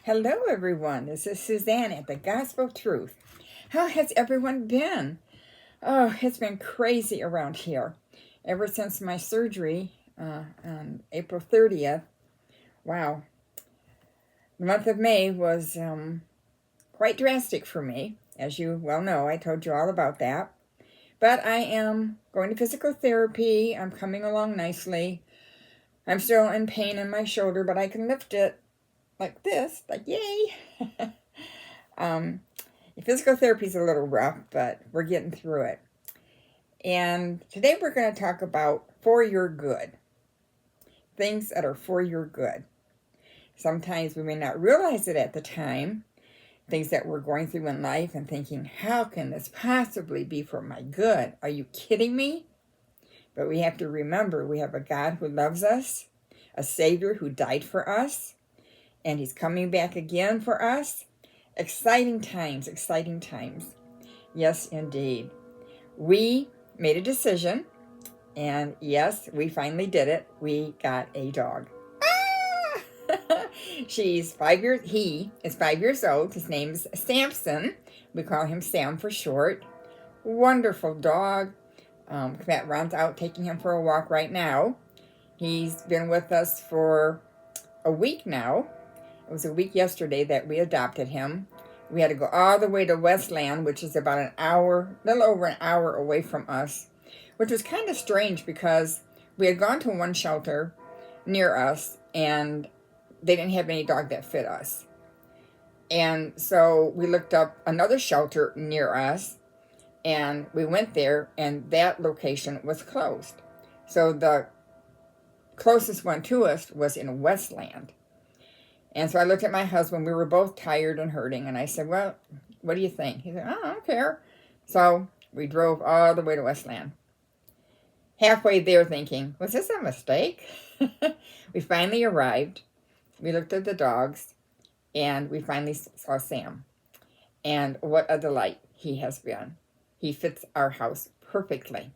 Hello, everyone. This is Suzanne at the Gospel Truth. How has everyone been? Oh, it's been crazy around here. Ever since my surgery on April 30th. Wow. The month of May was quite drastic for me. As you well know, I told you all about that. But I am going to physical therapy. I'm coming along nicely. I'm still in pain in my shoulder, but I can lift it like this, like yay. Physical therapy is a little rough, but we're getting through it. And today we're going to talk about for your good. Things that are for your good. Sometimes we may not realize it at the time. Things that we're going through in life and thinking, how can this possibly be for my good? Are you kidding me? But we have to remember we have a God who loves us, a Savior who died for us, and He's coming back again for us. Exciting times, exciting times. Yes, indeed. We made a decision, and yes, we finally did it. We got a dog. He's 5 years old. His name's Samson. We call him Sam for short. Wonderful dog. Ron's out taking him for a walk right now. He's been with us for a week now. It was a week yesterday that we adopted him. We had to go all the way to Westland, which is about a little over an hour away from us, which was kind of strange because we had gone to one shelter near us and they didn't have any dog that fit us. And so we looked up another shelter near us and we went there and that location was closed. So the closest one to us was in Westland. And so I looked at my husband. We were both tired and hurting. And I said, well, what do you think? He said, I don't care. So we drove all the way to Westland. Halfway there thinking, was this a mistake? We finally arrived. We looked at the dogs. And we finally saw Sam. And what a delight he has been. He fits our house perfectly.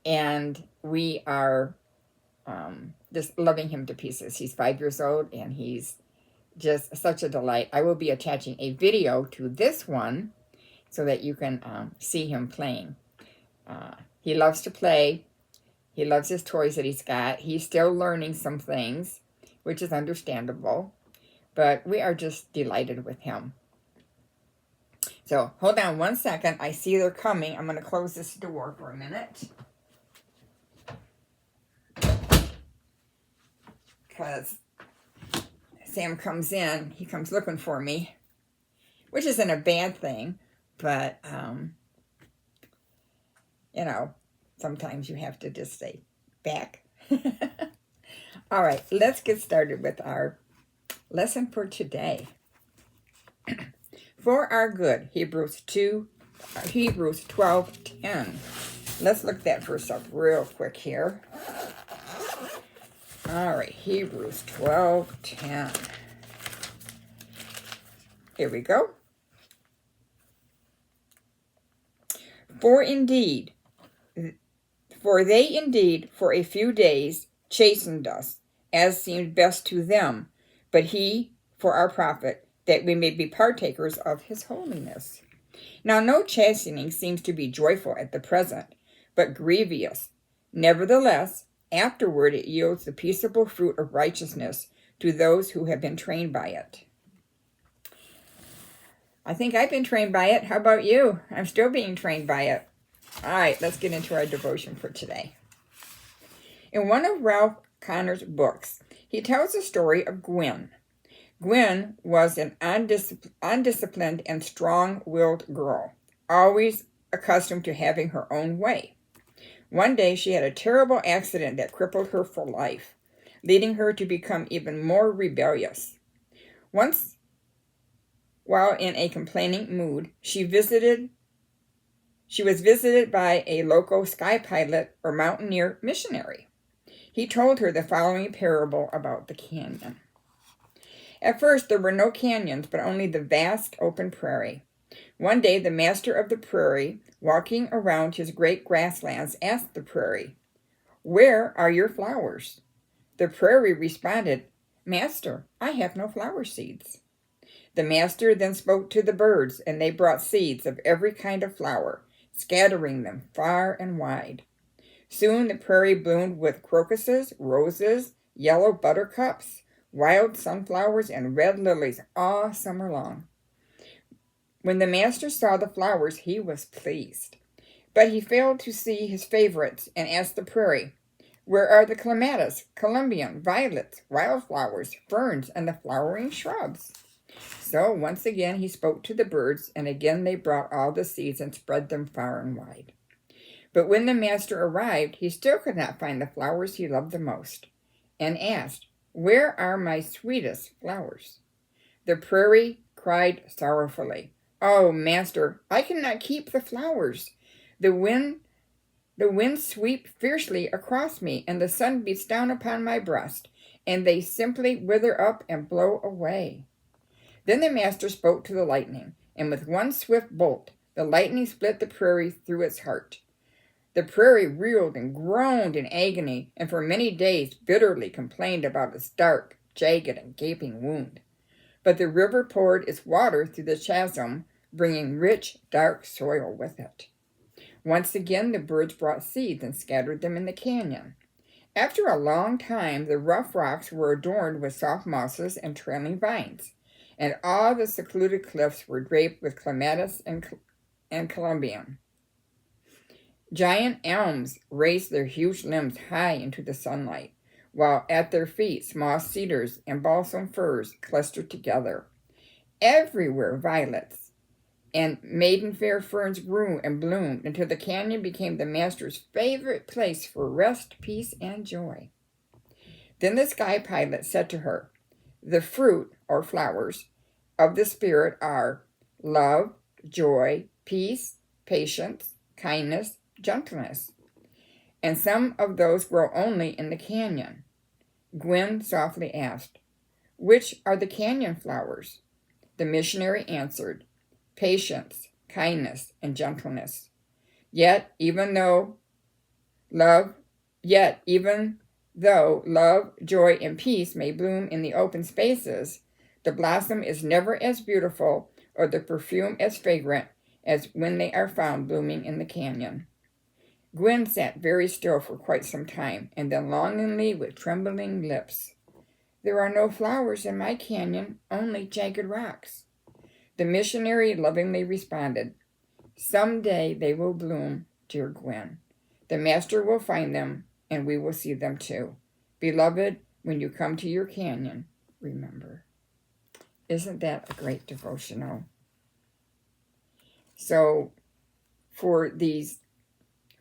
And we are just loving him to pieces. He's 5 years old and he's just such a delight. I will be attaching a video to this one so that you can see him playing. He loves to play. He loves his toys that he's got. He's still learning some things, which is understandable, but we are just delighted with him. So hold on one second. I see they're coming. I'm going to close this door for a minute. Because Sam comes in, he comes looking for me, which isn't a bad thing, but, sometimes you have to just stay back. All right, let's get started with our lesson for today. For our good, Hebrews 12:10. Let's look that verse up real quick here. All right, Hebrews 12:10. Here we go. For they indeed for a few days chastened us, as seemed best to them, but He for our profit, that we may be partakers of His holiness. Now no chastening seems to be joyful at the present, but grievous. Nevertheless, afterward it yields the peaceable fruit of righteousness to those who have been trained by it. I think I've been trained by it. How about you? I'm still being trained by it. All right, let's get into our devotion for today. In one of Ralph Connor's books, he tells the story of Gwen. Gwen was an undisciplined and strong-willed girl, always accustomed to having her own way. One day she had a terrible accident that crippled her for life, leading her to become even more rebellious. Once, while in a complaining mood, she was visited by a local sky pilot or mountaineer missionary. He told her the following parable about the canyon. At first, there were no canyons, but only the vast open prairie. One day, the master of the prairie, walking around his great grasslands, asked the prairie, "Where are your flowers?" The prairie responded, "Master, I have no flower seeds." The master then spoke to the birds, and they brought seeds of every kind of flower, scattering them far and wide. Soon the prairie bloomed with crocuses, roses, yellow buttercups, wild sunflowers, and red lilies all summer long. When the master saw the flowers, he was pleased. But he failed to see his favorites and asked the prairie, "Where are the clematis, columbium, violets, wildflowers, ferns, and the flowering shrubs?" So once again he spoke to the birds, and again they brought all the seeds and spread them far and wide. But when the master arrived, he still could not find the flowers he loved the most, and asked, "Where are my sweetest flowers?" The prairie cried sorrowfully, "Oh, master, I cannot keep the flowers. The winds sweep fiercely across me, and the sun beats down upon my breast, and they simply wither up and blow away." Then the master spoke to the lightning, and with one swift bolt, the lightning split the prairie through its heart. The prairie reeled and groaned in agony, and for many days bitterly complained about its dark, jagged, and gaping wound. But the river poured its water through the chasm, bringing rich, dark soil with it. Once again the birds brought seeds and scattered them in the canyon. After a long time, the rough rocks were adorned with soft mosses and trailing vines, and all the secluded cliffs were draped with clematis and columbium. Giant elms raised their huge limbs high into the sunlight, while at their feet small cedars and balsam firs clustered together. Everywhere violets and maidenhair ferns grew and bloomed until the canyon became the master's favorite place for rest, peace, and joy. Then the sky pilot said to her, "The fruit, or flowers, of the Spirit are love, joy, peace, patience, kindness, gentleness, and some of those grow only in the canyon." Gwen softly asked, "Which are the canyon flowers?" The missionary answered, "Patience, kindness, and gentleness. Yet even though love, joy, and peace may bloom in the open spaces, the blossom is never as beautiful or the perfume as fragrant as when they are found blooming in the canyon." Gwen sat very still for quite some time, and then longingly, with trembling lips, "There are no flowers in my canyon, only jagged rocks." The missionary lovingly responded, "Someday they will bloom, dear Gwen. The master will find them, and we will see them too. Beloved, when you come to your canyon, remember." Isn't that a great devotional? So, for these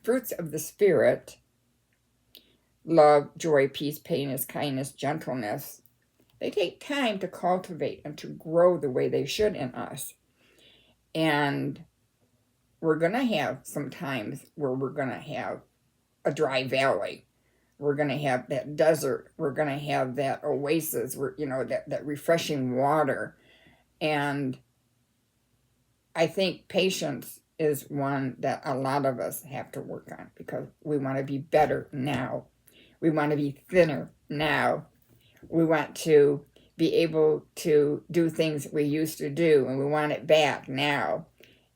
fruits of the Spirit, love, joy, peace, patience, kindness, gentleness, they take time to cultivate and to grow the way they should in us. And we're going to have some times where we're going to have a dry valley. We're going to have that desert. We're going to have that oasis, where, that refreshing water. And I think patience is one that a lot of us have to work on, because we want to be better now. We want to be thinner now. We want to be able to do things we used to do, and we want it back now.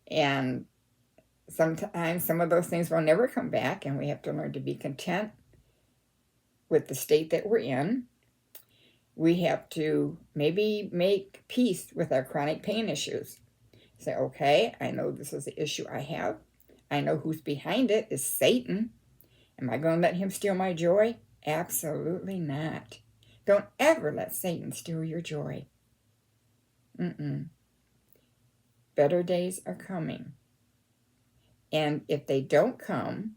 And sometimes some of those things will never come back, and we have to learn to be content with the state that we're in. We have to maybe make peace with our chronic pain issues. Say, okay, I know this is the issue I have. I know who's behind it is Satan. Am I going to let him steal my joy? Absolutely not. Don't ever let Satan steal your joy. Better days are coming. And if they don't come,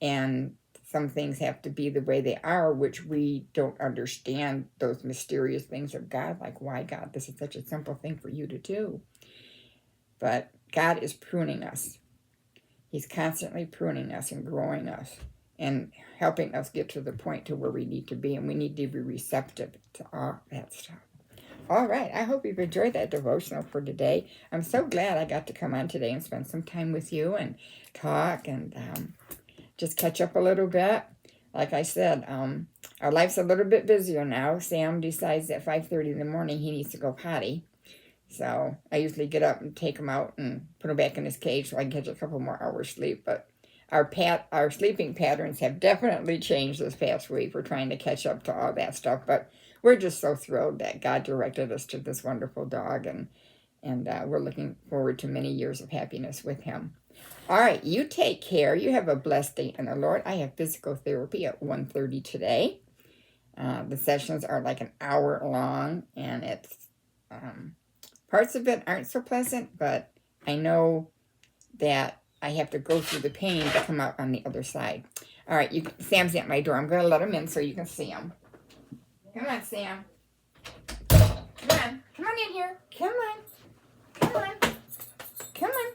and some things have to be the way they are, which we don't understand those mysterious things of God, like, why, God, this is such a simple thing for you to do. But God is pruning us. He's constantly pruning us and growing us and helping us get to the point to where we need to be, and we need to be receptive to all that stuff. All right, I hope you've enjoyed that devotional for today. I'm so glad I got to come on today and spend some time with you and talk and just catch up a little bit. like I said, our life's a little bit busier now. Sam decides at 5:30 in the morning he needs to go potty. So I usually get up and take him out and put him back in his cage so I can catch a couple more hours sleep. But our sleeping patterns have definitely changed this past week. We're trying to catch up to all that stuff, but we're just so thrilled that God directed us to this wonderful dog, and we're looking forward to many years of happiness with him. All right, you take care. You have a blessed day in the Lord. I have physical therapy at 1:30 today. The sessions are like an hour long, and it's parts of it aren't so pleasant, but I know that I have to go through the pain to come out on the other side. All right, Sam's at my door. I'm going to let him in so you can see him. Come on, Sam. Come on. Come on in here. Come on. Come on. Come on.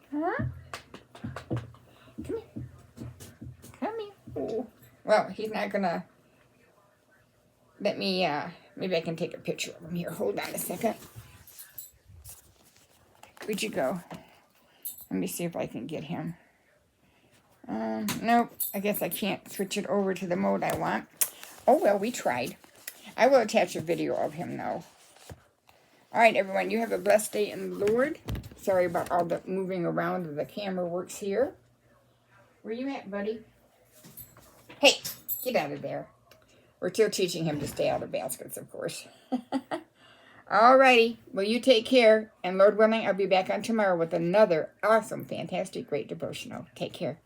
Huh? Come here. Come here. Oh. Well, he's not going to let me, maybe I can take a picture of him here. Hold on a second. Where'd you go? Let me see if I can get him. Nope. I guess I can't switch it over to the mode I want. Oh, well, we tried. I will attach a video of him, though. All right, everyone. You have a blessed day in the Lord. Sorry about all the moving around of the camera works here. Where you at, buddy? Hey, get out of there. We're still teaching him to stay out of baskets, of course. Alrighty, well, you take care, and Lord willing, I'll be back on tomorrow with another awesome, fantastic, great devotional. Take care.